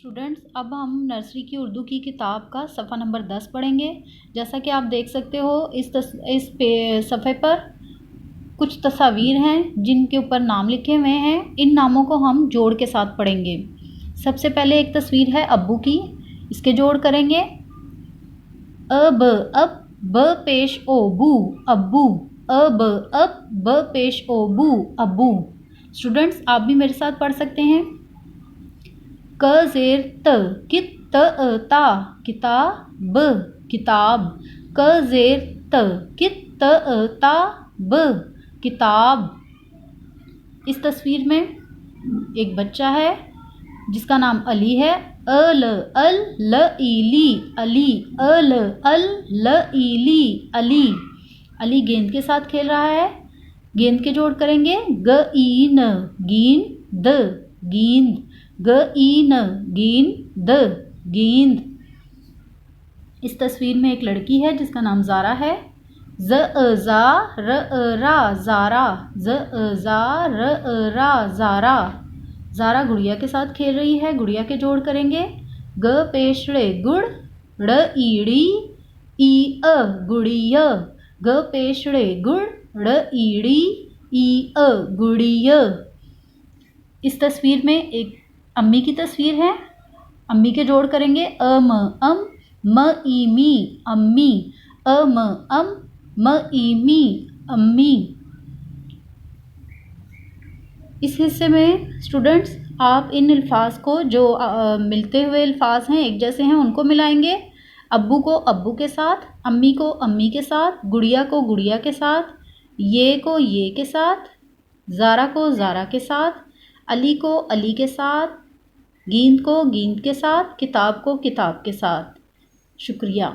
Students, अब हम nursery की उर्दू की किताब का सफ़ा नंबर 10 पढ़ेंगे। जैसा कि आप देख सकते हो इस सफ़े पर कुछ तस्वीर हैं जिनके ऊपर नाम लिखे हुए हैं। इन नामों को हम जोड़ के साथ पढ़ेंगे। सबसे पहले एक तस्वीर है अब्बू की, इसके जोड़ करेंगे। अब ब पेश ओ बू अब्बू, अब ब पेश ओ बू अब्बू। स्टूडेंट्स, आप भी मेरे साथ पढ़ सकते हैं। क ज़ेर त कित ता किताब किताब, क ज़ेर त कित ता ब किताब। इस तस्वीर में एक बच्चा है जिसका नाम अली है। अल अल ल इली अली, अल अल ल इली अली। अली गेंद के साथ खेल रहा है। गेंद के जोड़ करेंगे। ग ईन गेंद गेंद, ग ईन गेंद गेंद। इस तस्वीर में एक लड़की है जिसका नाम ज़ारा है। ज ज़ा र रा ज़ारा, ज ज़ा र रा ज़ारा। ज़ारा गुड़िया के साथ खेल रही है। गुड़िया के जोड़ करेंगे। ग पेशड़े गुड़ ड़ ईड़ी ई अ गुड़िया, ग पेशड़े गुड़ ड़ ईड़ी ई अ गुड़िया। इस तस्वीर में एक अम्मी की तस्वीर है। अम्मी के जोड़ करेंगे। अम म ई मी अम्मी, अम म ई मी अम्मी। इस हिस्से में स्टूडेंट्स आप इन अल्फाज को जो मिलते हुए अल्फाज हैं, एक जैसे हैं, उनको मिलाएंगे। अब्बू को अब्बू के साथ, अम्मी को अम्मी के साथ, गुड़िया को गुड़िया के साथ, ये को ये के साथ, ज़ारा को ज़ारा के साथ, अली को अली के साथ, गेंद को गेंद के साथ, किताब को किताब के साथ। शुक्रिया।